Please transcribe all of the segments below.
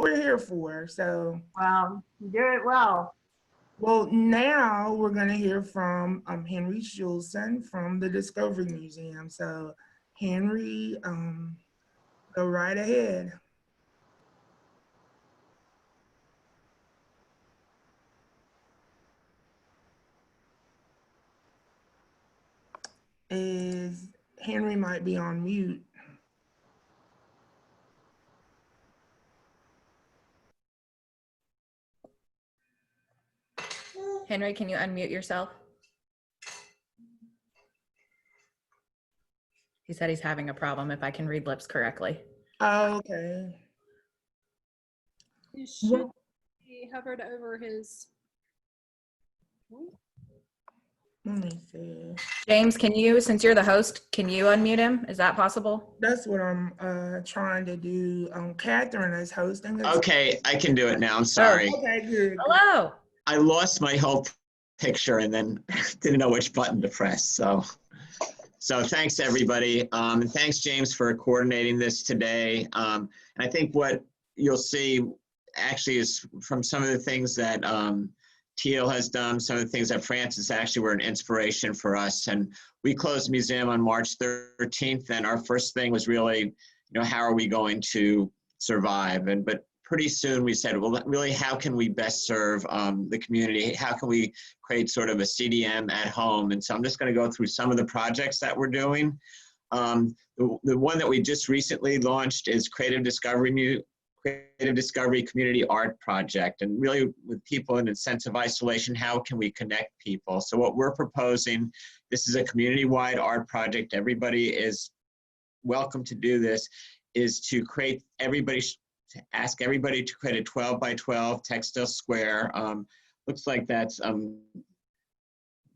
we're here for. So, well, you do it well. well, now we're going to hear from Henry Schulson from the Discovery Museum. So, Henry, go right ahead. Is Henry might be on mute. Henry, can you unmute yourself? He said he's having a problem, if I can read lips correctly. Oh, okay. You should be hovered over his. Let me see. James, can you, since you're the host, can you unmute him? Is that possible? That's what I'm trying to do. Catherine is hosting this. Okay, I can do it now. I'm sorry. Okay, good. Hello. I lost my whole picture and then didn't know which button to press. So thanks everybody. And thanks James for coordinating this today. And I think what you'll see actually is from some of the things that Teal has done, some of the things that Francis actually were an inspiration for us. And we closed the museum on March 13th. And our first thing was really, how are we going to survive? But pretty soon we said, well, really, how can we best serve the community? How can we create sort of a CDM at home? And so I'm just going to go through some of the projects that we're doing. The one that we just recently launched is Creative Discovery Community Art Project. And really with people in a sense of isolation, how can we connect people? So what we're proposing, this is a community-wide art project. Everybody is welcome to do this, is to create ask everybody to create a 12 by 12 textile square. Looks like that's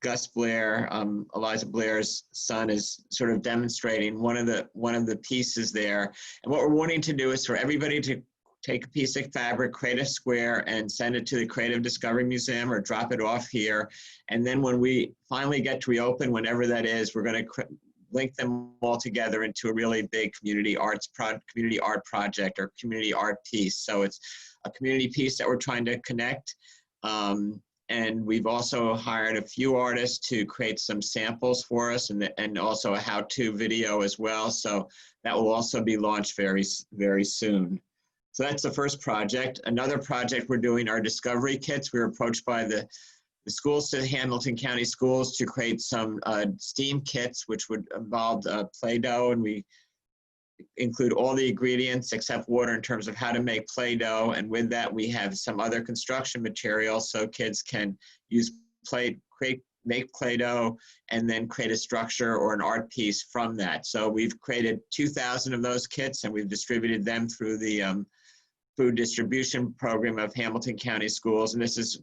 Gus Blair, Eliza Blair's son, is sort of demonstrating one of the pieces there. And what we're wanting to do is for everybody to take a piece of fabric, create a square, and send it to the Creative Discovery Museum or drop it off here. And then when we finally get to reopen, whenever that is, we're going to link them all together into a really big community art project or community art piece. So it's a community piece that we're trying to connect. And we've also hired a few artists to create some samples for us and also a how-to video as well. So that will also be launched very, very soon. So that's the first project. Another project we're doing are discovery kits. We were approached by the schools, to Hamilton County Schools, to create some STEAM kits, which would involve Play-Doh, and we include all the ingredients except water in terms of how to make Play-Doh. And with that, we have some other construction materials so kids can make Play-Doh and then create a structure or an art piece from that. So we've created 2,000 of those kits and we've distributed them through the food distribution program of Hamilton County Schools. And this is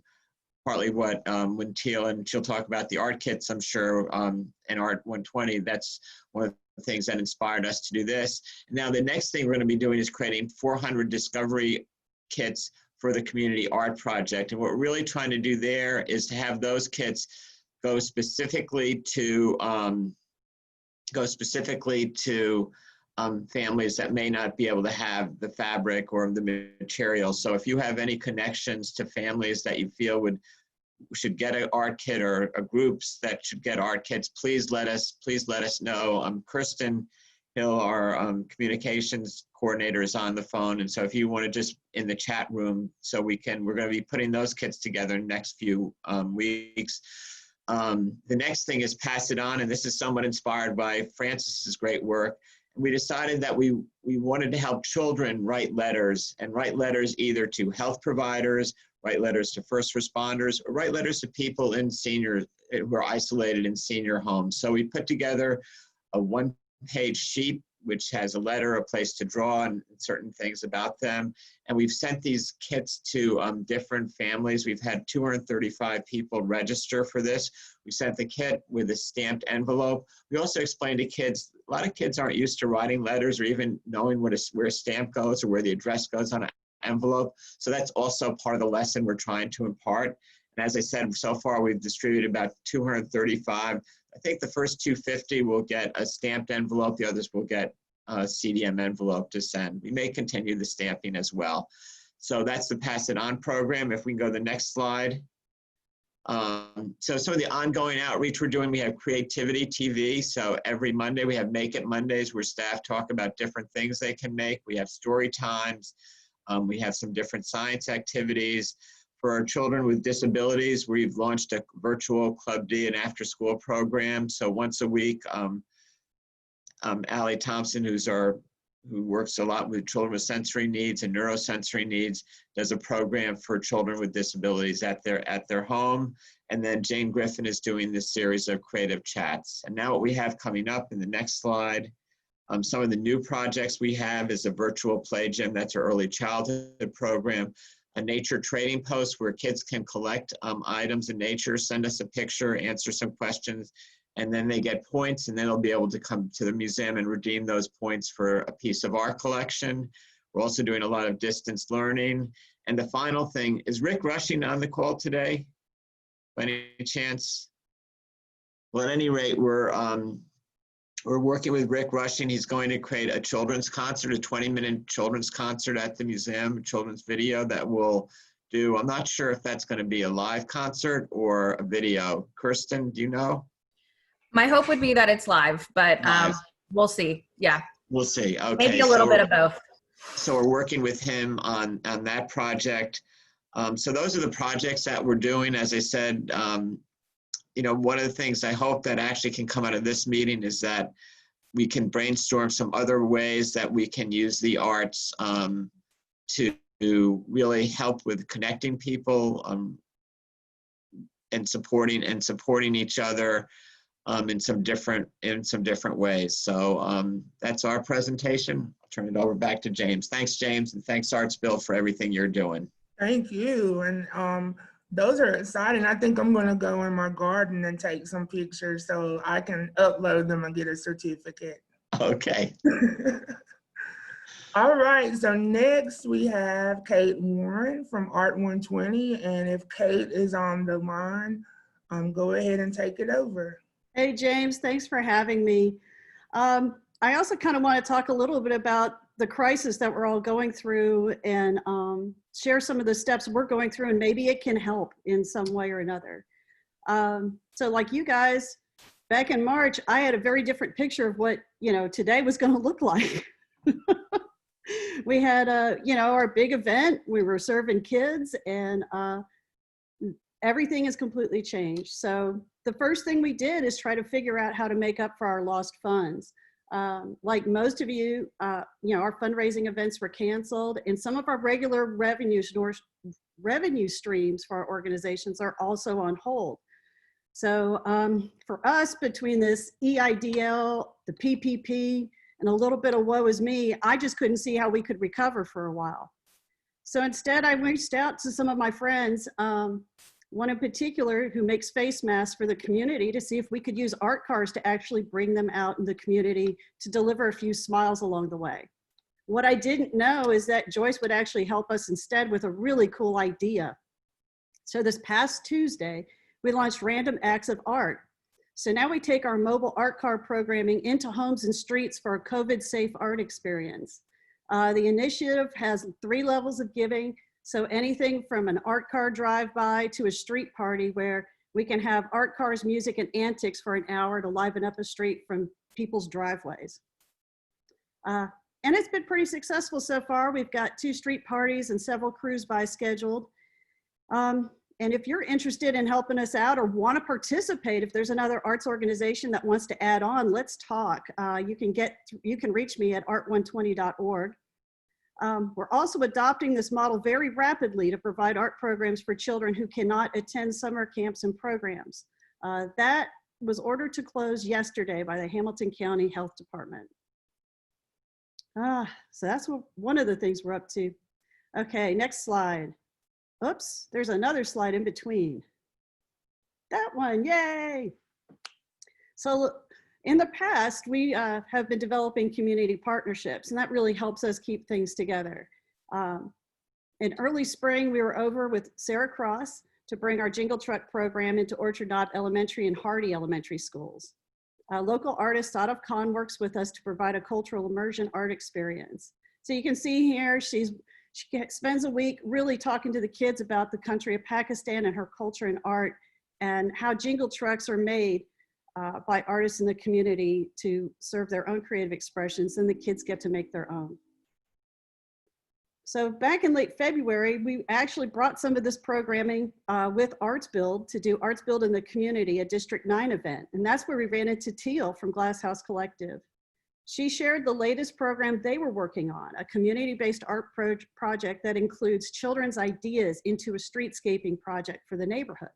partly what when Teal, and she'll talk about the art kits, I'm sure, and Art 120, that's one of the things that inspired us to do this. Now the next thing we're going to be doing is creating 400 discovery kits for the community art project. And what we're really trying to do there is to have those kits go specifically to families that may not be able to have the fabric or the materials. So if you have any connections to families that you feel should get an art kit, or groups that should get art kits, please let us know. Kirsten Hill, our communications coordinator, is on the phone. And so if you want to just in the chat room, so we're going to be putting those kits together in the next few weeks. The next thing is Pass It On, and this is somewhat inspired by Francis's great work. We decided that we wanted to help children write letters, and write letters either to health providers, write letters to first responders, or write letters to people who are isolated in senior homes. So we put together a one-page sheet which has a letter, a place to draw, and certain things about them. And we've sent these kits to different families. We've had 235 people register for this. We sent the kit with a stamped envelope. We also explained to kids, a lot of kids aren't used to writing letters or even knowing where a stamp goes or where the address goes on an envelope. So that's also part of the lesson we're trying to impart. And as I said, so far we've distributed about 235. I think the first 250 will get a stamped envelope. The others will get a CDM envelope to send. We may continue the stamping as well. So that's the Pass It On program. If we can go to the next slide. So some of the ongoing outreach we're doing, we have Creativity TV. So every Monday we have Make It Mondays where staff talk about different things they can make. We have story times. We have some different science activities. For our children with disabilities, we've launched a virtual Club D and after school program. So once a week, Allie Thompson, who works a lot with children with sensory needs and neurosensory needs, does a program for children with disabilities at their home. And then Jane Griffin is doing this series of creative chats. And now what we have coming up in the next slide, some of the new projects we have is a virtual play gym. That's our early childhood program. A nature trading post where kids can collect items in nature, send us a picture, answer some questions, and then they get points, and then they'll be able to come to the museum and redeem those points for a piece of our collection. We're also doing a lot of distance learning. And the final thing, is Rick Rushing on the call today, by any chance? Well, at any rate, we're working with Rick Rushing. He's going to create a children's concert, a 20-minute children's concert at the museum, children's video that we'll do. I'm not sure if that's going to be a live concert or a video. Kirsten, do you know? My hope would be that it's live, but Live. we'll see. Yeah, We'll see. Okay. maybe a little bit of both. So we're working with him on that project. So those are the projects that we're doing. As I said, you know, one of the things I hope that actually can come out of this meeting is that we can brainstorm some other ways that we can use the arts to really help with connecting people and supporting each other in some different ways. So that's our presentation. I'll turn it over back to James. Thanks, James, and thanks, Arts Bill, for everything you're doing. Thank you. And those are exciting. I think I'm going to go in my garden and take some pictures so I can upload them and get a certificate. Okay. All right, so next we have Kate Warren from Art 120. And if Kate is on the line, go ahead and take it over. Hey, James, thanks for having me. I also kind of want to talk a little bit about the crisis that we're all going through and share some of the steps we're going through, and maybe it can help in some way or another. So like you guys, back in March, I had a very different picture of what, you know, today was going to look like. We had, you know, our big event, we were serving kids, and everything has completely changed. So the first thing we did is try to figure out how to make up for our lost funds. Like most of you, you know, our fundraising events were canceled, and some of our regular revenue streams for our organizations are also on hold. So for us, between this EIDL, the PPP, and a little bit of woe is me, I just couldn't see how we could recover for a while. So instead, I reached out to some of my friends, one in particular who makes face masks for the community, to see if we could use art cars to actually bring them out in the community to deliver a few smiles along the way. What I didn't know is that Joyce would actually help us instead with a really cool idea. So this past Tuesday, we launched Random Acts of Art. So now we take our mobile art car programming into homes and streets for a COVID-safe art experience. The initiative has 3 levels of giving. So anything from an art car drive-by to a street party where we can have art cars, music, and antics for an hour to liven up a street from people's driveways. And it's been pretty successful so far. We've got 2 street parties and several cruise-by scheduled. And if you're interested in helping us out or want to participate, if there's another arts organization that wants to add on, let's talk. You can reach me at art120.org. We're also adopting this model very rapidly to provide art programs for children who cannot attend summer camps and programs. That was ordered to close yesterday by the Hamilton County Health Department. So that's one of the things we're up to. Okay, next slide. Oops, there's another slide in between. That one, yay! So in the past, we have been developing community partnerships, and that really helps us keep things together. In early spring, we were over with Sarah Cross to bring our Jingle Truck program into Orchard Knott Elementary and Hardy Elementary schools. Local artist Sadaf Khan works with us to provide a cultural immersion art experience. So you can see here, She spends a week really talking to the kids about the country of Pakistan and her culture and art, and how jingle trucks are made by artists in the community to serve their own creative expressions, and the kids get to make their own. So back in late February, we actually brought some of this programming with Arts Build to do Arts Build in the Community, a District 9 event. And that's where we ran into Teal from Glass House Collective. She shared the latest program they were working on, a community-based art project that includes children's ideas into a streetscaping project for the neighborhood.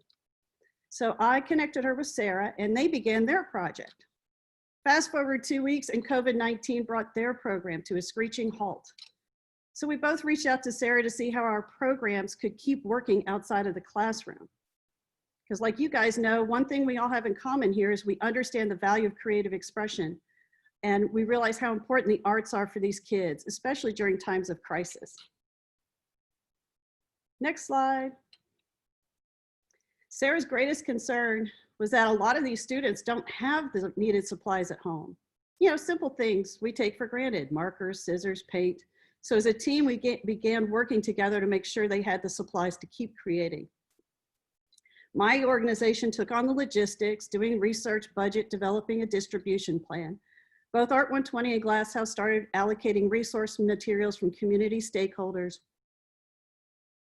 So I connected her with Sarah and they began their project. Fast forward 2 weeks and COVID-19 brought their program to a screeching halt. So we both reached out to Sarah to see how our programs could keep working outside of the classroom. Because like you guys know, one thing we all have in common here is we understand the value of creative expression. And we realize how important the arts are for these kids, especially during times of crisis. Next slide. Sarah's greatest concern was that a lot of these students don't have the needed supplies at home. You know, simple things we take for granted, markers, scissors, paint. So as a team, we began working together to make sure they had the supplies to keep creating. My organization took on the logistics, doing research, budget, developing a distribution plan. Both Art 120 and Glass House started allocating resource materials from community stakeholders.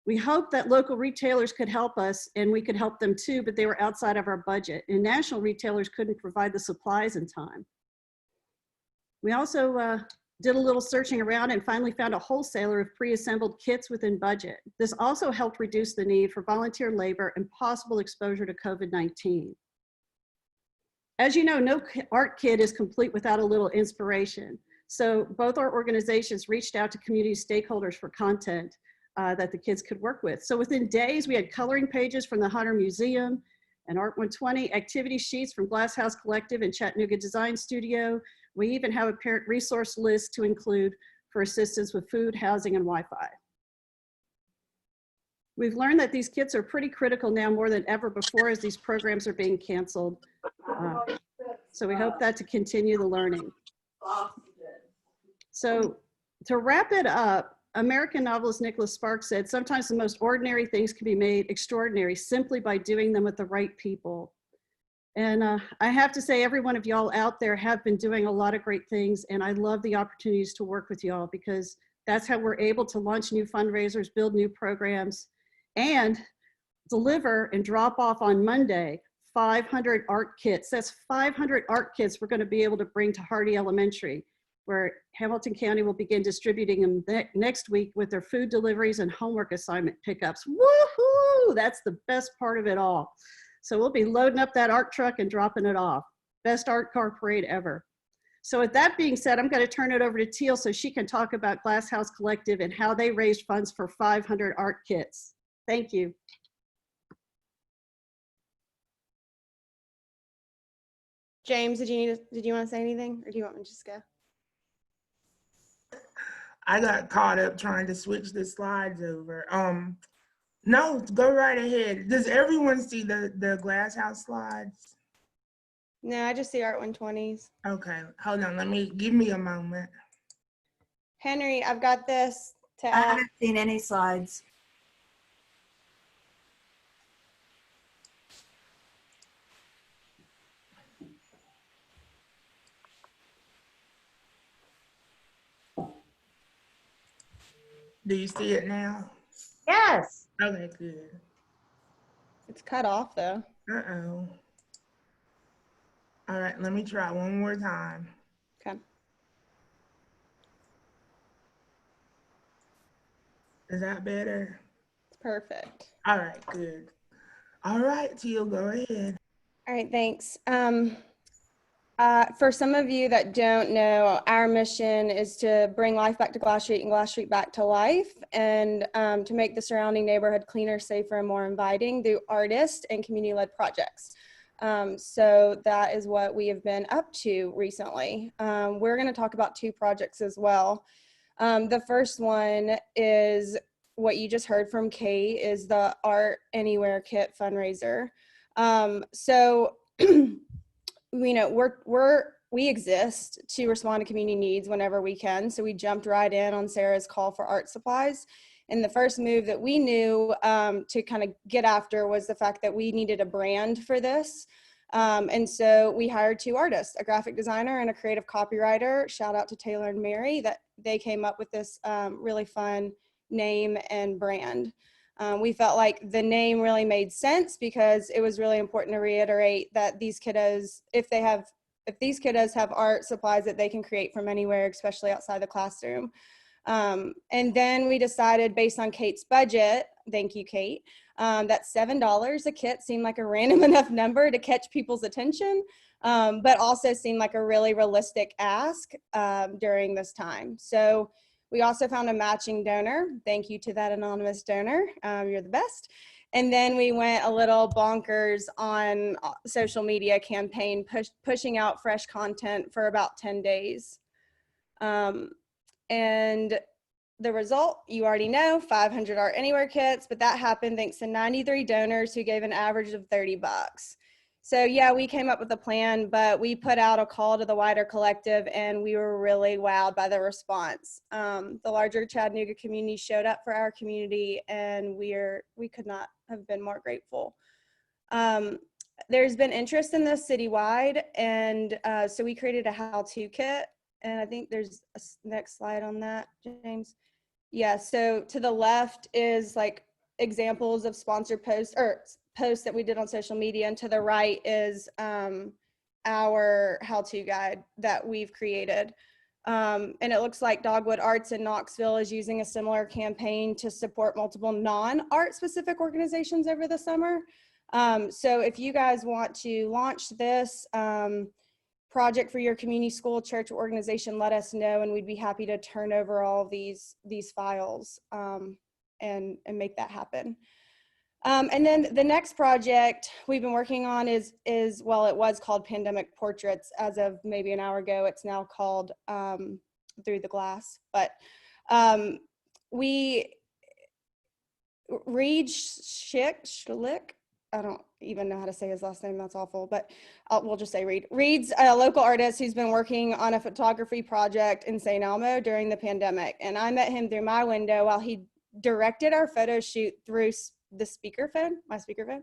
We hoped that local retailers could help us and we could help them too, but they were outside of our budget, and national retailers couldn't provide the supplies in time. We also did a little searching around and finally found a wholesaler of pre-assembled kits within budget. This also helped reduce the need for volunteer labor and possible exposure to COVID-19. As you know, no art kit is complete without a little inspiration. So both our organizations reached out to community stakeholders for content that the kids could work with. So within days, we had coloring pages from the Hunter Museum and Art 120, activity sheets from Glass House Collective and Chattanooga Design Studio. We even have a parent resource list to include for assistance with food, housing, and Wi-Fi. We've learned that these kits are pretty critical now more than ever before as these programs are being canceled. So we hope that to continue the learning. So to wrap it up, American novelist Nicholas Sparks said, sometimes the most ordinary things can be made extraordinary simply by doing them with the right people. And I have to say, every one of y'all out there have been doing a lot of great things, and I love the opportunities to work with y'all because that's how we're able to launch new fundraisers, build new programs, and deliver and drop off on Monday 500 art kits. That's 500 art kits we're going to be able to bring to Hardy Elementary, where Hamilton County will begin distributing them next week with their food deliveries and homework assignment pickups. Woohoo! That's the best part of it all. So we'll be loading up that art truck and dropping it off. Best art car parade ever. So with that being said, I'm going to turn it over to Teal so she can talk about Glass House Collective and how they raised funds for 500 art kits. Thank you. James, did you want to say anything, or do you want me to just go? I got caught up trying to switch the slides over. No, go right ahead. Does everyone see the Glass House slides? No, I just see Art 120s. Okay, hold on. Give me a moment. Henry, I've got this to I add. haven't seen any slides. Do you see it now? Yes. Okay, good. It's cut off though. Uh-oh. All right, let me try one more time. Okay. Is that better? It's perfect. All right, good. All right, Teal, go ahead. All right, thanks. For some of you that don't know, our mission is to bring life back to Glass Street and Glass Street back to life, and to make the surrounding neighborhood cleaner, safer, and more inviting through artist and community-led projects. So that is what we have been up to recently. We're going to talk about two projects as well. The first one is what you just heard from Kate, is the Art Anywhere Kit Fundraiser. So you know, we exist to respond to community needs whenever we can. So we jumped right in on Sarah's call for art supplies. And the first move that we knew to kind of get after was the fact that we needed a brand for this. And so we hired 2 artists, a graphic designer and a creative copywriter. Shout out to Taylor and Mary, that they came up with this really fun name and brand. We felt like the name really made sense because it was really important to reiterate that these kiddos, if these kiddos have art supplies that they can create from anywhere, especially outside the classroom. And then we decided, based on Kate's budget, thank you, Kate, that $7 a kit seemed like a random enough number to catch people's attention, but also seemed like a really realistic ask during this time. So we also found a matching donor. Thank you to that anonymous donor. You're the best. And then we went a little bonkers on social media campaign, pushing out fresh content for about 10 days. And the result, you already know, 500 Art Anywhere kits, but that happened thanks to 93 donors who gave an average of $30. So yeah, we came up with a plan, but we put out a call to the wider collective and we were really wowed by the response. The larger Chattanooga community showed up for our community and we could not have been more grateful. There's been interest in this citywide, and so we created a how-to kit, and I think there's a next slide on that, James. Yeah, so to the left is like examples of sponsored posts or posts that we did on social media, and to the right is our how-to guide that we've created. And it looks like Dogwood Arts in Knoxville is using a similar campaign to support multiple non-art specific organizations over the summer. So if you guys want to launch this project for your community, school, church, or organization, let us know, and we'd be happy to turn over all these files and make that happen. And then the next project we've been working on is well, it was called Pandemic Portraits. As of maybe an hour ago, it's now called Through the Glass. But Reed Schlick, I don't even know how to say his last name, that's awful, but we'll just say Reed. Reed's a local artist who's been working on a photography project in St. Elmo during the pandemic. And I met him through my window while he directed our photo shoot through the speakerphone, my speakerphone.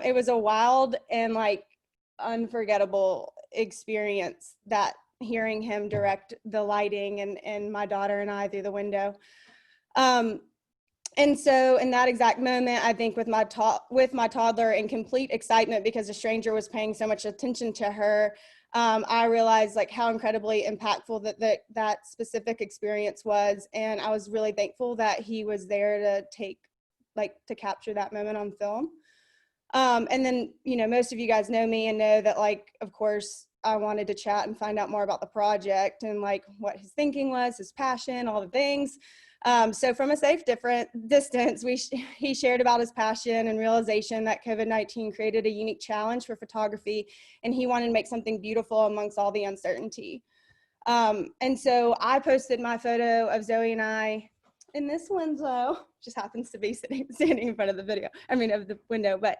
It was a wild and like unforgettable experience, that hearing him direct the lighting and my daughter and I through the window. And so in that exact moment, I think with my toddler in complete excitement because a stranger was paying so much attention to her, I realized like how incredibly impactful that specific experience was. And I was really thankful that he was there to capture that moment on film. And then, you know, most of you guys know me and know that, like, of course, I wanted to chat and find out more about the project and like what his thinking was, his passion, all the things. So from a safe distance, he shared about his passion and realization that COVID-19 created a unique challenge for photography, and he wanted to make something beautiful amongst all the uncertainty. And so I posted my photo of Zoe and I in this window, just happens to be standing in front of the window, but,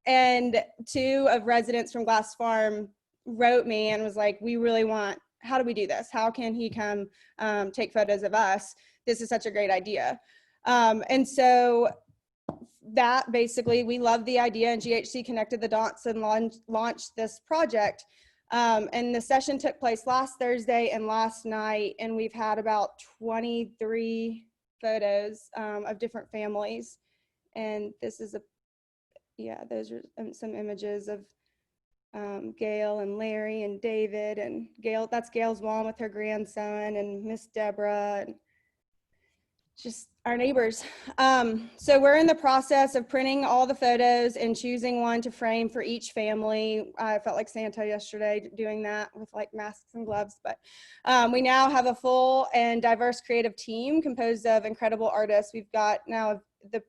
and 2 of residents from Glass Farm wrote me and was like, we really want, how do we do this? How can he come take photos of us? This is such a great idea. And so that basically, we loved the idea, and GHC connected the dots and launched this project. And the session took place last Thursday and last night, and we've had about 23 photos of different families. And this is those are some images of Gail and Larry and David, and Gail, that's Gail's mom with her grandson, and Miss Deborah, and just our neighbors. So we're in the process of printing all the photos and choosing one to frame for each family. I felt like Santa yesterday doing that with like masks and gloves, but we now have a full and diverse creative team composed of incredible artists. We've got now the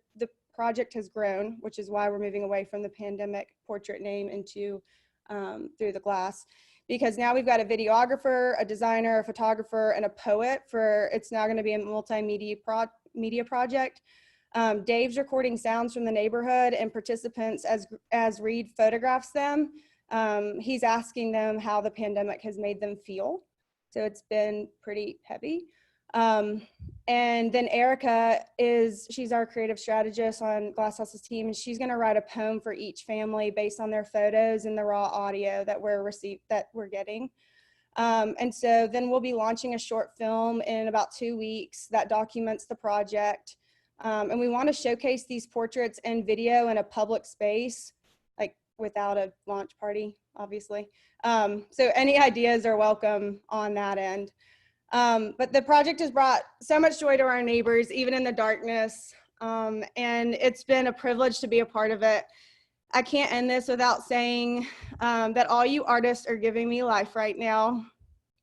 project has grown, which is why we're moving away from the Pandemic Portrait name into Through the Glass, because now we've got a videographer, a designer, a photographer, and a poet. It's now going to be a multimedia media project. Dave's recording sounds from the neighborhood and participants as Reed photographs them. He's asking them how the pandemic has made them feel. So it's been pretty heavy. And then Erica she's our creative strategist on Glasshouse's team, and she's going to write a poem for each family based on their photos and the raw audio that we're getting. And so then we'll be launching a short film in about 2 weeks that documents the project. And we want to showcase these portraits and video in a public space, like without a launch party, obviously. So any ideas are welcome on that end. But the project has brought so much joy to our neighbors, even in the darkness. And it's been a privilege to be a part of it. I can't end this without saying that all you artists are giving me life right now.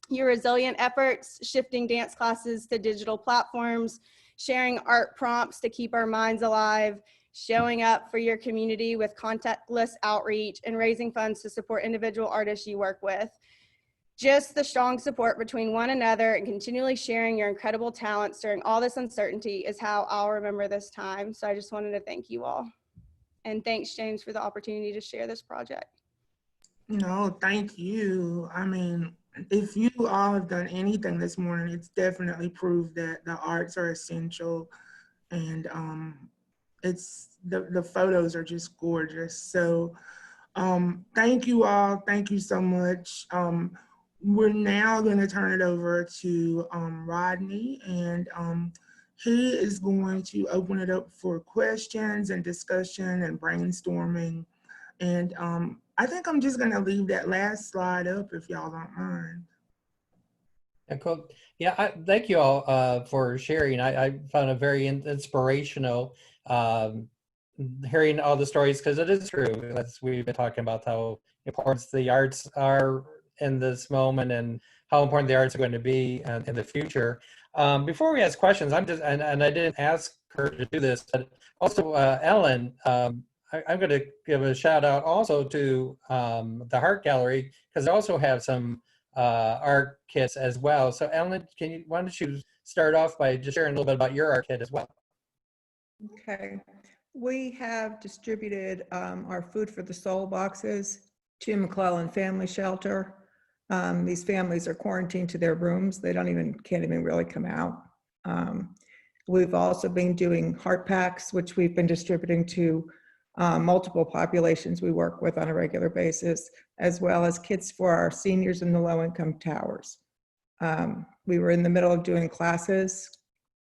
Your resilient efforts, shifting dance classes to digital platforms, sharing art prompts to keep our minds alive, showing up for your community with contactless outreach, and raising funds to support individual artists you work with. Just the strong support between one another and continually sharing your incredible talents during all this uncertainty is how I'll remember this time. So I just wanted to thank you all. And thanks, James, for the opportunity to share this project. No, thank you. I mean, if you all have done anything this morning, it's definitely proved that the arts are essential, and it's the photos are just gorgeous. So thank you all. Thank you so much. We're now going to turn it over to Rodney, and he is going to open it up for questions and discussion and brainstorming. And I think I'm just going to leave that last slide up if y'all don't mind. Yeah, cool. Yeah, thank you all for sharing. I found it very inspirational hearing all the stories, because it is true, as we've been talking about, how important the arts are in this moment and how important the arts are going to be in the future. Before we ask questions, I'm just, and I didn't ask her to do this, but also Ellen, I'm going to give a shout out also to the Heart Gallery, because they also have some art kits as well. So Ellen, why don't you start off by just sharing a little bit about your art kit as well? Okay. We have distributed our Food for the Soul boxes to McClellan Family Shelter. These families are quarantined to their rooms. They can't even really come out. We've also been doing heart packs, which we've been distributing to multiple populations we work with on a regular basis, as well as kits for our seniors in the low-income towers. We were in the middle of doing classes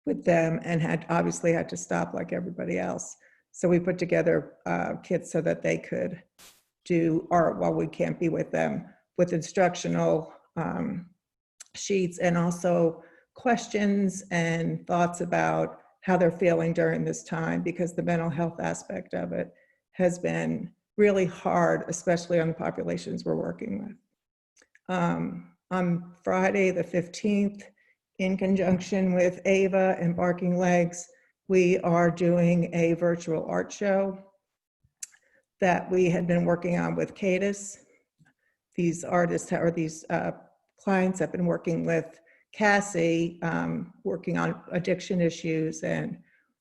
with them and obviously had to stop like everybody else. So we put together kits so that they could do art while we can't be with them, with instructional sheets and also questions and thoughts about how they're feeling during this time, because the mental health aspect of it has been really hard, especially on the populations we're working with. On Friday the 15th, in conjunction with Ava and Barking Legs, we are doing a virtual art show that we had been working on with Cadis. These artists or these clients have been working with Cassie, working on addiction issues and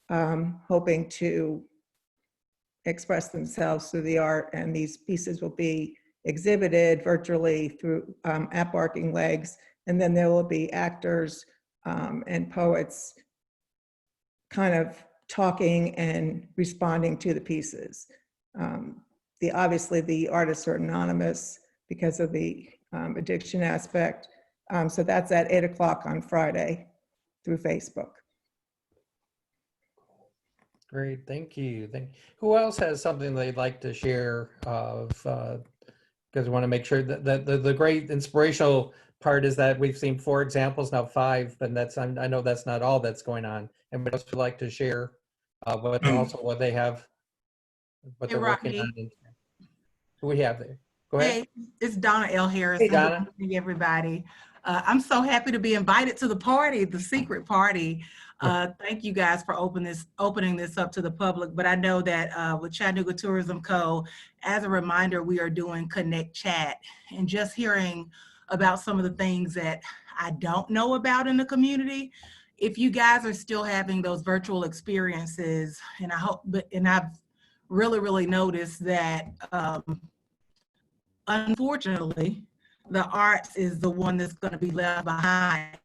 hoping to express themselves through the art. And these pieces will be exhibited virtually through at Barking Legs. And then there will be actors and poets kind of talking and responding to the pieces. Obviously the artists are anonymous because of the addiction aspect. So that's at 8 o'clock on Friday through Facebook. Great, thank you. Who else has something they'd like to share because we want to make sure that the great inspirational part is that we've seen 4 examples, now 5, but I know that's not all that's going on. And we'd also like to share what they have, what they're working on. Who we have there? Go ahead. Hey, it's Donna L. Harris. Hey, Donna. Good morning, everybody. I'm so happy to be invited to the party, the secret party. Thank you guys for opening this up to the public. But I know that with Chattanooga Tourism Co., as a reminder, we are doing Connect Chat, and just hearing about some of the things that I don't know about in the community. If you guys are still having those virtual experiences, and I've really noticed that unfortunately, the arts is the one that's going to be left behind.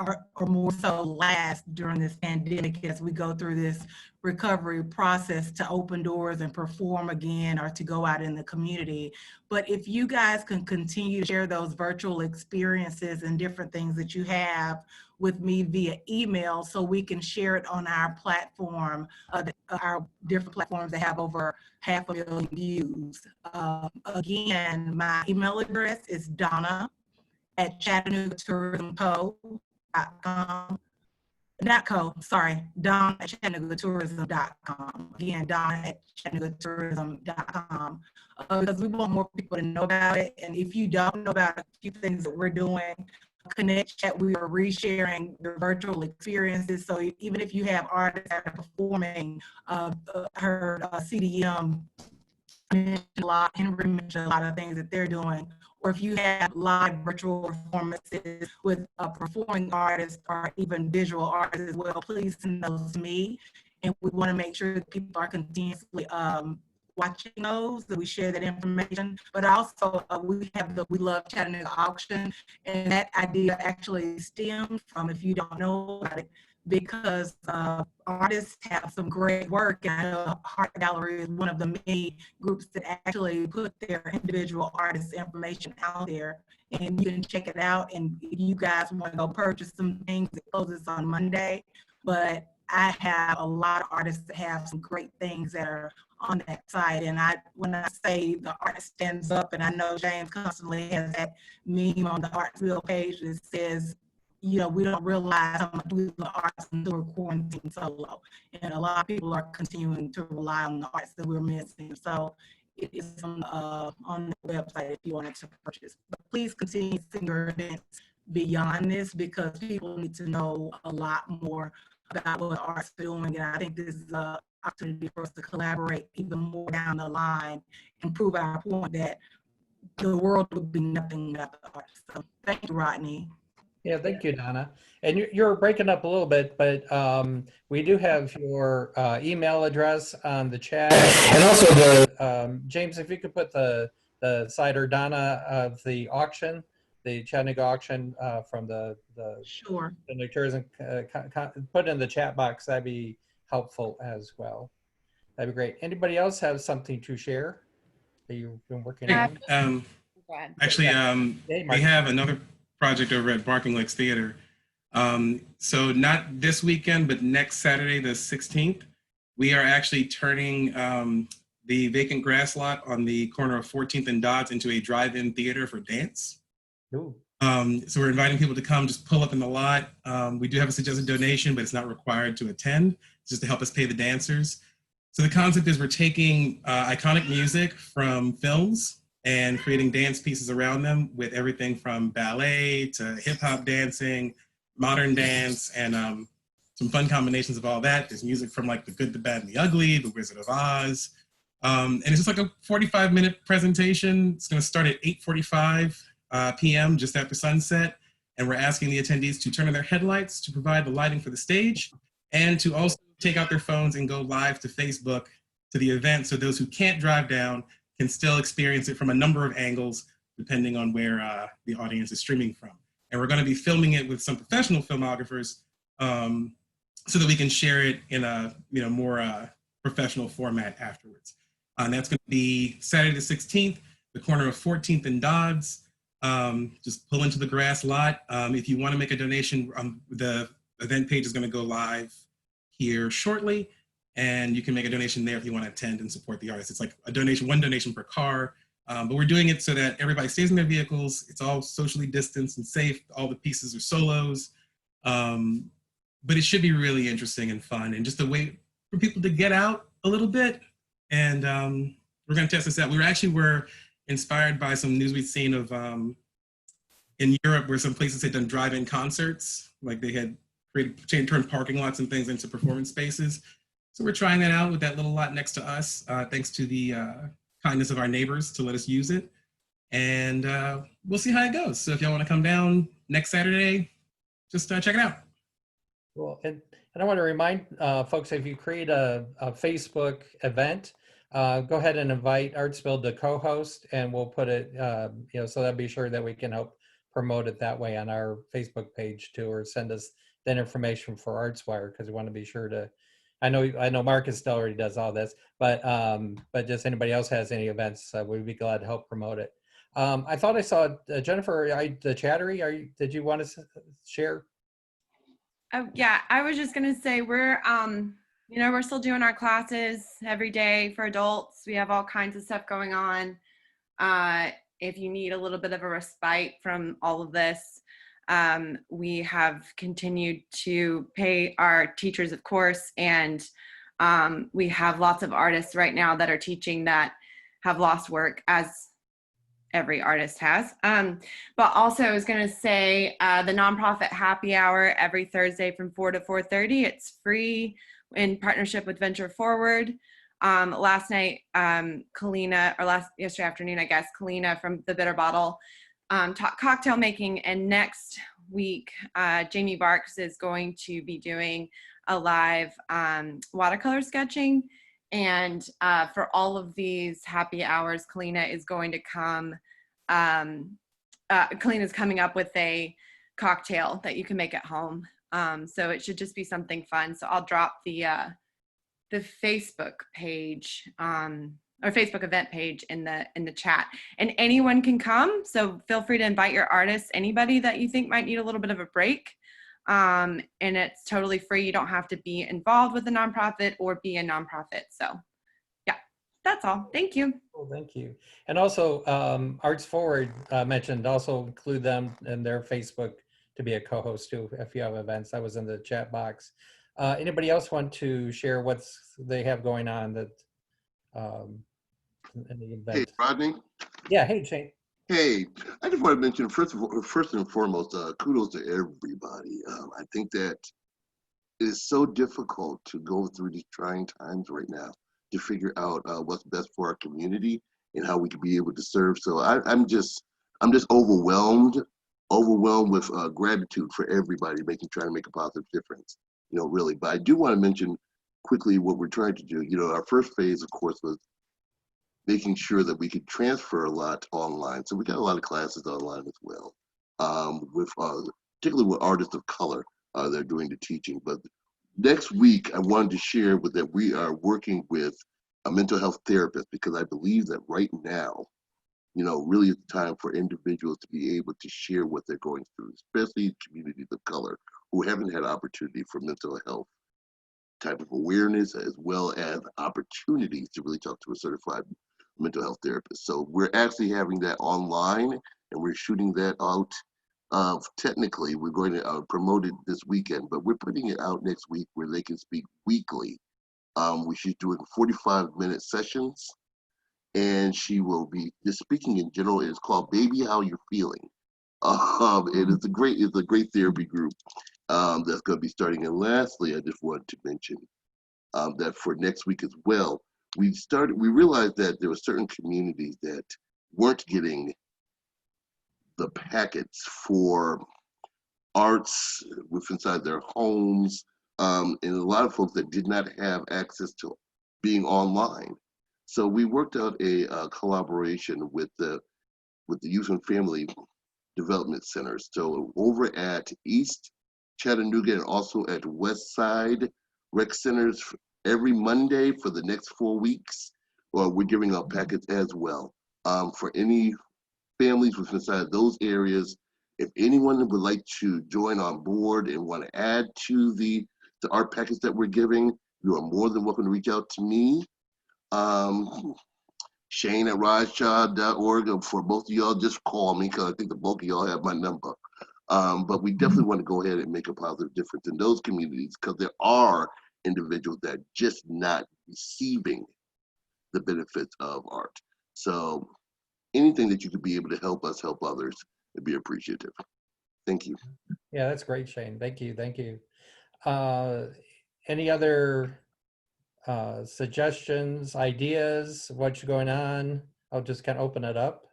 or more so last during this pandemic as we go through this recovery process to open doors and perform again or to go out in the community. But if you guys can continue to share those virtual experiences and different things that you have with me via email so we can share it on our platform, our different platforms that have over 500,000 views. Again, my email address is Donna@ChattanoogaTourismCo.com. Not co, sorry, Donna@ChattanoogaTourism.com. Again, Donna@ChattanoogaTourism.com. Because we want more people to know about it. And if you don't know about a few things that we're doing, Connect Chat, we are resharing the virtual experiences. So even if you have artists that are performing, her CDM mentioned a lot, Henry mentioned a lot of things that they're doing, or if you have live virtual performances with performing artists or even visual artists as well, please send those to me. And we want to make sure that people are continuously watching those, that we share that information. But also we have the We Love Chattanooga auction, and that idea actually stems from, if you don't know about it, because artists have some great work, and I know Art Gallery is one of the many groups that actually put their individual artists' information out there, and you can check it out. And if you guys want to go purchase some things, it closes on Monday, but I have a lot of artists that have some great things that are on that site. And when I say the art stands up, and I know James constantly has that meme on the Artsville page that says, you know, we don't realize how much we love the arts until we're quarantined solo. And a lot of people are continuing to rely on the arts that we're missing. So it is on the website if you wanted to purchase. But please continue to send your events beyond this, because people need to know a lot more about what the art's doing. And I think this is an opportunity for us to collaborate even more down the line and prove our point that the world would be nothing without the arts. So thank you, Rodney. Yeah, thank you, Donna. And you're breaking up a little bit, but we do have your email address on the chat. And also the, James, if you could put the site, or Donna, of the auction, the Chattanooga auction from the Sure. New Tourism, put in the chat box, that'd be helpful as well. That'd be great. Anybody else have something to share that you've been working on? Actually, we have another project over at Barking Lakes Theater. So not this weekend, but next Saturday, the 16th, we are actually turning the vacant grass lot on the corner of 14th and Dodge into a drive-in theater for dance. Ooh. So we're inviting people to come, just pull up in the lot. We do have a suggested donation, but it's not required to attend. It's just to help us pay the dancers. So the concept is we're taking iconic music from films and creating dance pieces around them, with everything from ballet to hip hop dancing, modern dance, and some fun combinations of all that. There's music from like The Good, the Bad, and the Ugly, The Wizard of Oz. And it's just like a 45-minute presentation. It's gonna start at 8:45 p.m. just after sunset. And we're asking the attendees to turn on their headlights to provide the lighting for the stage, and to also take out their phones and go live to Facebook to the event, so those who can't drive down can still experience it from a number of angles, depending on where the audience is streaming from. And we're going to be filming it with some professional filmographers so that we can share it in a more professional format afterwards. And that's going to be Saturday the 16th, the corner of 14th and Dodds. Just pull into the grass lot. If you want to make a donation, the event page is going to go live here shortly, and you can make a donation there if you want to attend and support the artist. It's like a donation, one donation per car, but we're doing it so that everybody stays in their vehicles. It's all socially distanced and safe. All the pieces are solos, but it should be really interesting and fun, and just a way for people to get out a little bit. And we're going to test this out. We're inspired by some news we've seen of in Europe, where some places had done drive-in concerts, like they had turned parking lots and things into performance spaces. So we're trying that out with that little lot next to us, thanks to the kindness of our neighbors to let us use it. And we'll see how it goes. So if y'all want to come down next Saturday, just check it out. Cool. And I want to remind folks, if you create a Facebook event, go ahead and invite Artsville to co-host, and we'll put it, so that'll be sure that we can help promote it that way on our Facebook page too, or send us that information for ArtsWire, because we want to be sure to. I know Marcus still already does all this, but just anybody else has any events, we'd be glad to help promote it. I thought I saw Jennifer, the Chattery. Did you want to share? Oh, yeah, I was just gonna say we're we're still doing our classes every day for adults. We have all kinds of stuff going on. If you need a little bit of a respite from all of this, we have continued to pay our teachers, of course, and we have lots of artists right now that are teaching that have lost work, as every artist has. But also I was going to say the nonprofit happy hour every Thursday from 4 to 4:30. It's free in partnership with Venture Forward. Last night, yesterday afternoon, I guess, Kalina from the Bitter Bottle taught cocktail making. And next week, Jamie Barks is going to be doing a live watercolor sketching. And for all of these happy hours, Kalina is going to come. Kalina's coming up with a cocktail that you can make at home. So it should just be something fun. So I'll drop the Facebook page or Facebook event page in the chat, and anyone can come. So feel free to invite your artists, anybody that you think might need a little bit of a break. And it's totally free. You don't have to be involved with a nonprofit or be a nonprofit. So yeah, that's all. Thank you. Well, thank you. And also Arts Forward mentioned also include them in their Facebook to be a co-host too, if you have events. That was in the chat box. Anybody else want to share what they have going on that in the event? Hey, Rodney. Yeah, hey, Shane. Hey, I just want to mention, first and foremost, kudos to everybody. I think that it is so difficult to go through these trying times right now to figure out what's best for our community and how we can be able to serve. So I'm just overwhelmed with gratitude for everybody trying to make a positive difference, really. But I do want to mention quickly what we're trying to do. Our first phase, of course, was making sure that we could transfer a lot online. So we got a lot of classes online as well, particularly with artists of color. They're doing the teaching. But next week, I wanted to share that we are working with a mental health therapist, because I believe that right now, really it's time for individuals to be able to share what they're going through, especially communities of color who haven't had opportunity for mental health type of awareness, as well as opportunities to really talk to a certified mental health therapist. So we're actually having that online, and we're shooting that out. Technically, we're going to promote it this weekend, but we're putting it out next week where they can speak weekly. She's doing 45-minute sessions, and she will be just speaking in general. It's called Baby How You're Feeling. And it's a great therapy group that's going to be starting. And lastly, I just wanted to mention that for next week as well, we realized that there were certain communities that weren't getting the packets for arts inside their homes, and a lot of folks that did not have access to being online. So we worked out a collaboration with the Youth and Family Development Centers. So over at East Chattanooga and also at West Side Rec Centers, every Monday for the next 4 weeks, we're giving out packets as well. For any families within inside those areas, if anyone would like to join on board and want to add to the art packets that we're giving, you are more than welcome to reach out to me. Shane at rajshah.org. For both of y'all, just call me, because I think the bulk of y'all have my number. But we definitely want to go ahead and make a positive difference in those communities, because there are individuals that are just not receiving the benefits of art. So anything that you could be able to help us help others would be appreciative. Thank you. Yeah, that's great, Shane. Thank you. Thank you. Any other suggestions, ideas, what's going on? I'll just kind of open it up.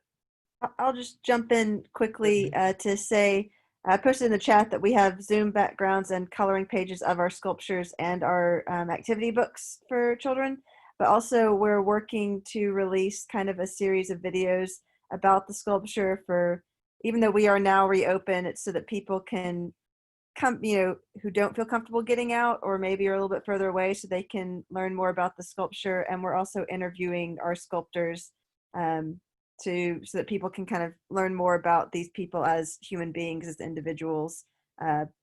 I'll just jump in quickly to say, I posted in the chat that we have Zoom backgrounds and coloring pages of our sculptures and our activity books for children, but also we're working to release kind of a series of videos about the sculpture for even though we are now reopened, it's so that people can come, who don't feel comfortable getting out or maybe are a little bit further away, so they can learn more about the sculpture. And we're also interviewing our sculptors so that people can kind of learn more about these people as human beings, as individuals,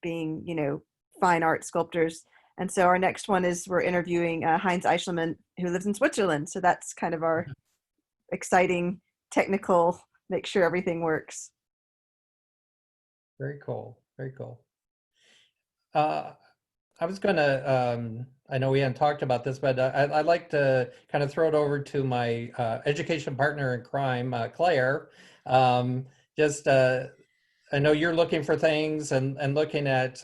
being, fine art sculptors. And so our next one is we're interviewing Heinz Eichelmann, who lives in Switzerland. So that's kind of our exciting technical, make sure everything works. Very cool. Very cool. I was gonna, I know we hadn't talked about this, but I'd like to kind of throw it over to my education partner in crime, Claire. I know you're looking for things and looking at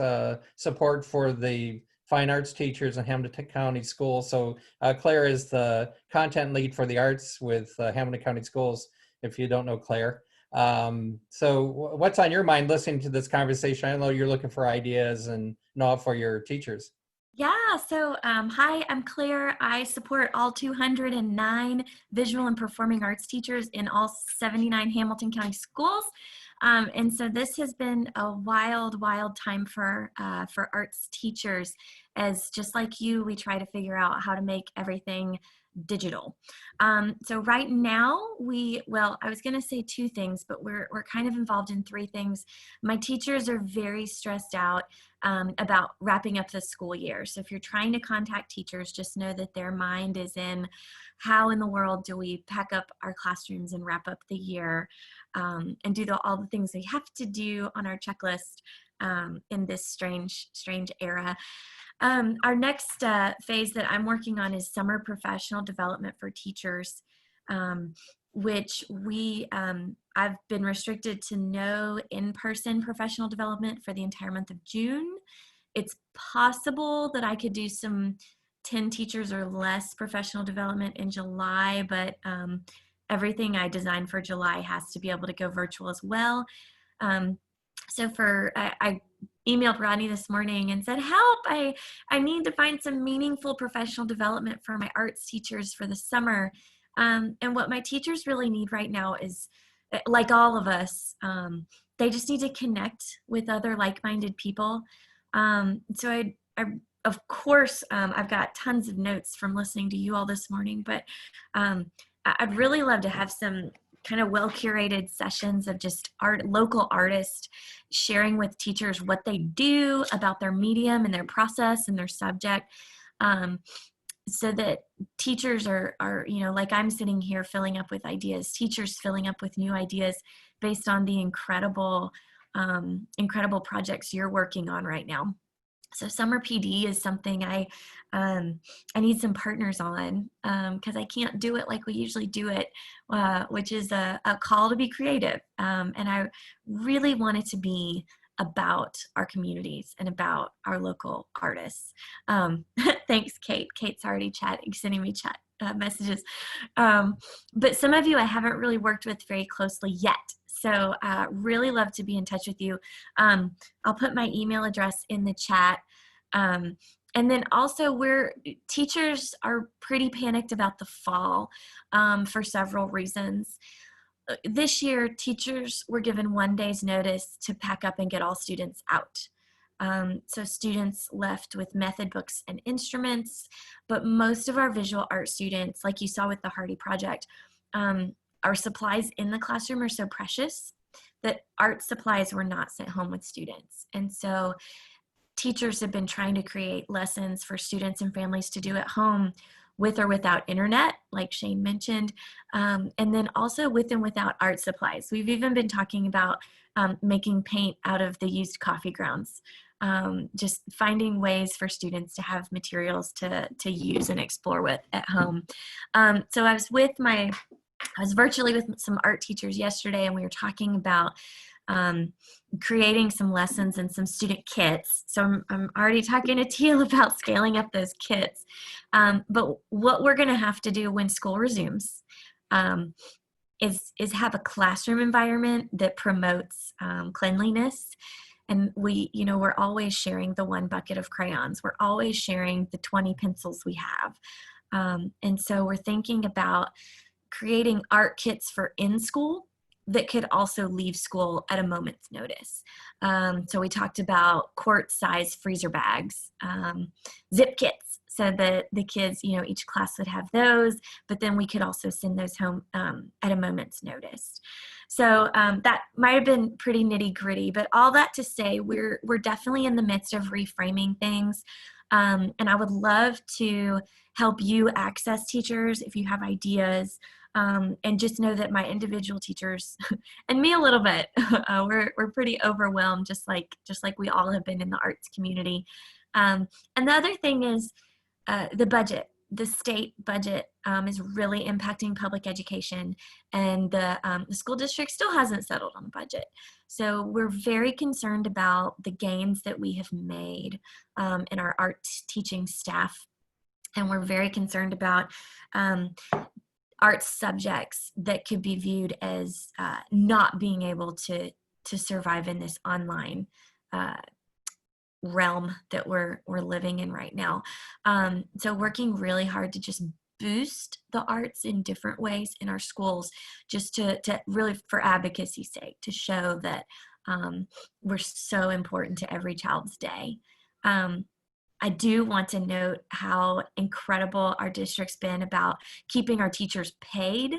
support for the fine arts teachers in Hamilton County Schools. So Claire is the content lead for the arts with Hamilton County Schools, if you don't know Claire. So what's on your mind listening to this conversation? I know you're looking for ideas and know for your teachers. Yeah, so hi, I'm Claire. I support all 209 visual and performing arts teachers in all 79 Hamilton County schools. And so this has been a wild, wild time for arts teachers, as just like you, we try to figure out how to make everything digital. So right now I was going to say two things, but we're kind of involved in three things. My teachers are very stressed out about wrapping up the school year. So if you're trying to contact teachers, just know that their mind is in how in the world do we pack up our classrooms and wrap up the year and do all the things we have to do on our checklist in this strange era. Our next phase that I'm working on is summer professional development for teachers, which I've been restricted to no in-person professional development for the entire month of June. It's possible that I could do some 10 teachers or less professional development in July, but everything I designed for July has to be able to go virtual as well. So I emailed Rodney this morning and said, help, I need to find some meaningful professional development for my arts teachers for the summer. And what my teachers really need right now is, like all of us, they just need to connect with other like-minded people. So of course, I've got tons of notes from listening to you all this morning, but I'd really love to have some kind of well-curated sessions of just local artists sharing with teachers what they do about their medium and their process and their subject, so that teachers are like I'm sitting here filling up with ideas, teachers filling up with new ideas based on the incredible projects you're working on right now. So summer PD is something I need some partners on, because I can't do it like we usually do it, which is a call to be creative. And I really want it to be about our communities and about our local artists. Thanks, Kate. Kate's already sending me chat messages. But some of you I haven't really worked with very closely yet. So really love to be in touch with you. I'll put my email address in the chat. And then also teachers are pretty panicked about the fall for several reasons. This year, teachers were given 1 day's notice to pack up and get all students out. So students left with method books and instruments, but most of our visual art students, like you saw with the Hardy Project, our supplies in the classroom are so precious that art supplies were not sent home with students. And so teachers have been trying to create lessons for students and families to do at home with or without internet, like Shane mentioned, and then also with and without art supplies. We've even been talking about making paint out of the used coffee grounds, just finding ways for students to have materials to use and explore with at home. So I was virtually with some art teachers yesterday, and we were talking about creating some lessons and some student kits. So I'm already talking to Teal about scaling up those kits. But what we're going to have to do when school resumes is have a classroom environment that promotes cleanliness. And we're always sharing the 1 bucket of crayons. We're always sharing the 20 pencils we have. And so we're thinking about creating art kits for in-school that could also leave school at a moment's notice. So we talked about quart-size freezer bags, zip kits, so that the kids, each class would have those, but then we could also send those home at a moment's notice. So that might have been pretty nitty gritty, but all that to say, we're definitely in the midst of reframing things. And I would love to help you access teachers if you have ideas. And just know that my individual teachers and me a little bit, we're pretty overwhelmed, just like we all have been in the arts community. And the other thing is the budget. The state budget is really impacting public education, and the school district still hasn't settled on the budget. So we're very concerned about the gains that we have made in our art teaching staff, and we're very concerned about arts subjects that could be viewed as not being able to survive in this online realm that we're living in right now. So working really hard to just boost the arts in different ways in our schools, just to really, for advocacy's sake, to show that we're so important to every child's day. I do want to note how incredible our district's been about keeping our teachers paid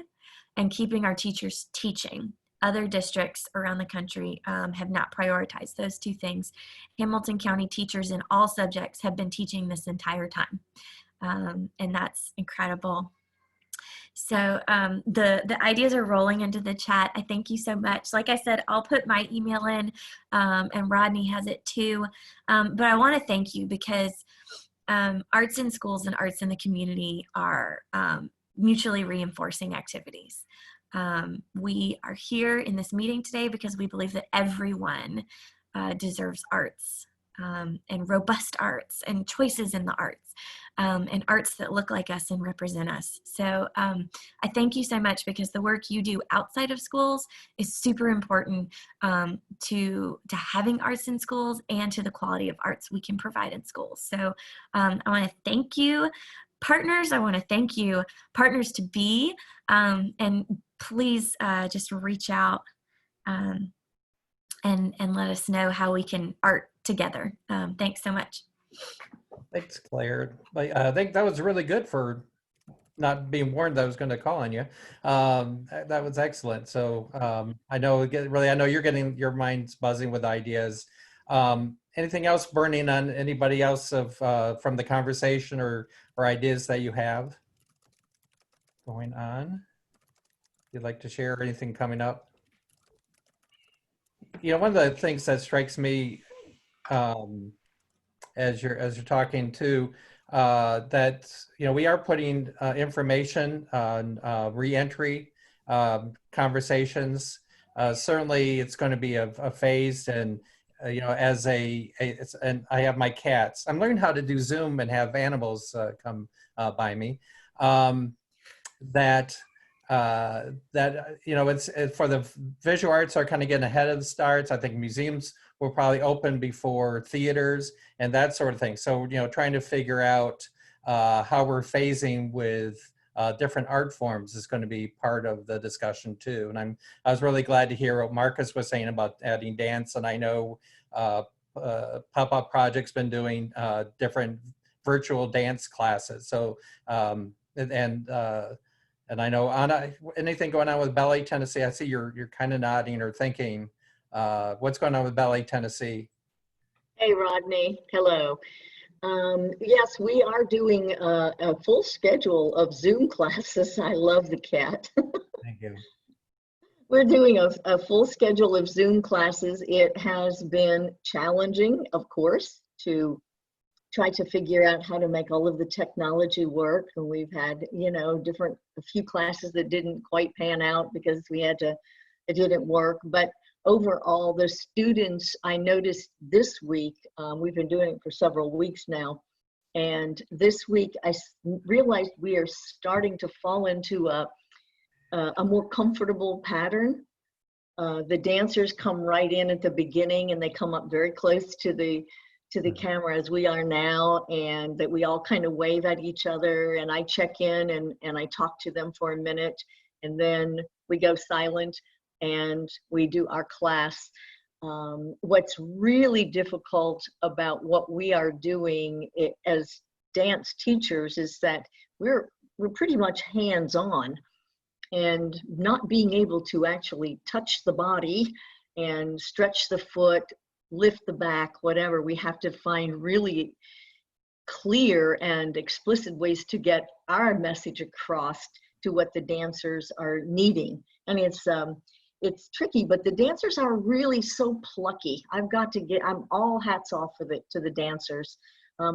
and keeping our teachers teaching. Other districts around the country have not prioritized those two things. Hamilton County teachers in all subjects have been teaching this entire time, and that's incredible. So the ideas are rolling into the chat. I thank you so much. Like I said, I'll put my email in, and Rodney has it too. But I want to thank you because arts in schools and arts in the community are mutually reinforcing activities. We are here in this meeting today because we believe that everyone deserves arts, and robust arts and choices in the arts, and arts that look like us and represent us. So I thank you so much, because the work you do outside of schools is super important to having arts in schools and to the quality of arts we can provide in schools. So I want to thank you, partners. I want to thank you, partners to be, and please just reach out and let us know how we can art together. Thanks so much. Thanks, Claire. I think that was really good for not being warned that I was going to call on you. That was excellent. So I know you're getting your mind's buzzing with ideas. Anything else burning on anybody else from the conversation or ideas that you have going on? You'd like to share anything coming up? One of the things that strikes me as you're talking to, that we are putting information on reentry conversations. Certainly, it's going to be a phased, and and I have my cats. I'm learning how to do Zoom and have animals come by me. It's for the visual arts are kind of getting ahead of the starts. I think museums will probably open before theaters and that sort of thing. So, trying to figure out how we're phasing with different art forms is going to be part of the discussion too. And I was really glad to hear what Marcus was saying about adding dance. And I know Pop-Up Project's been doing different virtual dance classes. So, and I know, Anna, anything going on with Ballet Tennessee? I see you're kind of nodding or thinking. What's going on with Ballet Tennessee? Hey, Rodney. Hello. Yes, we are doing a full schedule of Zoom classes. I love the cat. Thank you. We're doing a full schedule of Zoom classes. It has been challenging, of course, to try to figure out how to make all of the technology work. And we've had, a few classes that didn't quite pan out because it didn't work. But overall, the students, I noticed this week, we've been doing it for several weeks now. And this week, I realized we are starting to fall into a more comfortable pattern. The dancers come right in at the beginning, and they come up very close to the camera as we are now, and that we all kind of wave at each other, and I check in and I talk to them for a minute, and then we go silent. and we do our class. What's really difficult about what we are doing as dance teachers is that we're pretty much hands-on, and not being able to actually touch the body and stretch the foot, lift the back, whatever. We have to find really clear and explicit ways to get our message across to what the dancers are needing. And it's tricky, but the dancers are really so plucky. I'm all hats off to the dancers.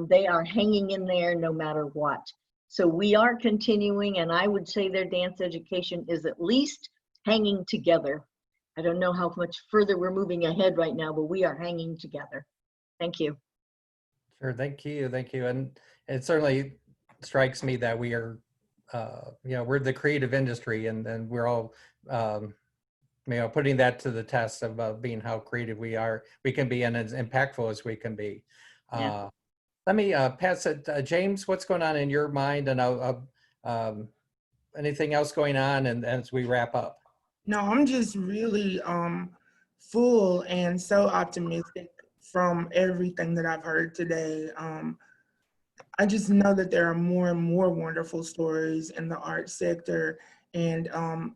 They are hanging in there no matter what. So we are continuing, and I would say their dance education is at least hanging together. I don't know how much further we're moving ahead right now, but we are hanging together. Thank you. Sure, thank you, and it certainly strikes me that we are, we're the creative industry, and we're all, putting that to the test of being how creative we can be, and as impactful as we can be. Yeah. Let me pass it, James. What's going on in your mind, and anything else going on, and as we wrap up? No, I'm just really full and so optimistic from everything that I've heard today. I just know that there are more and more wonderful stories in the art sector, and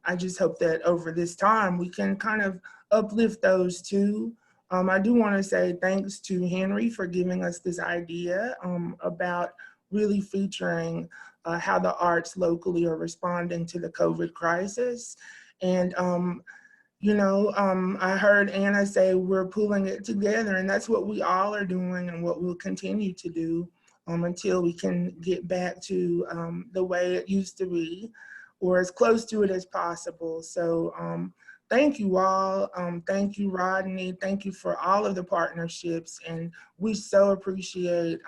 I just hope that over this time we can kind of uplift those too. I do want to say thanks to Henry for giving us this idea about really featuring how the arts locally are responding to the COVID crisis. And I heard Anna say we're pulling it together, and that's what we all are doing and what we'll continue to do until we can get back to the way it used to be, or as close to it as possible. So thank you all. Thank you, Rodney. Thank you for all of the partnerships, and we so appreciate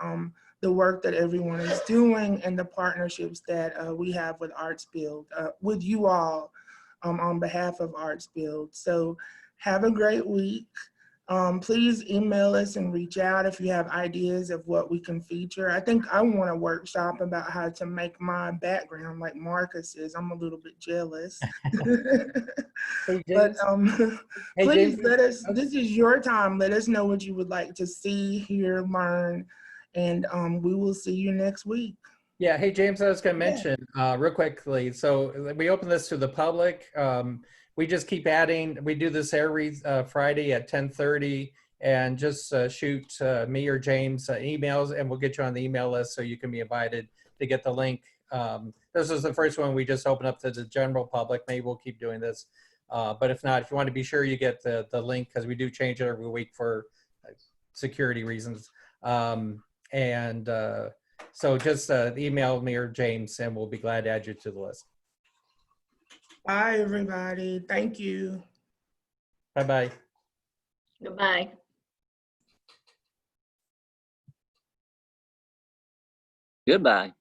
the work that everyone is doing and the partnerships that we have with Arts Build, with you all. On behalf of Arts Build. So have a great week. Please email us and reach out if you have ideas of what we can feature. I think I want a workshop about how to make my background like Marcus's. I'm a little bit jealous. Hey, But please James. let us, this is your time. Let us know what you would like to see, hear, learn, and we will see you next week. Yeah. Hey, James, I was going to mention real quickly. So we open this to the public. We just keep adding. We do this every Friday at 10:30, and just shoot me or James emails, and we'll get you on the email list so you can be invited to get the link. This is the first one we just opened up to the general public. Maybe we'll keep doing this. But if not, if you want to be sure you get the link, because we do change it every week for security reasons. So just email me or James, and we'll be glad to add you to the list. Bye, everybody. Thank you. Bye-bye. Goodbye. Goodbye.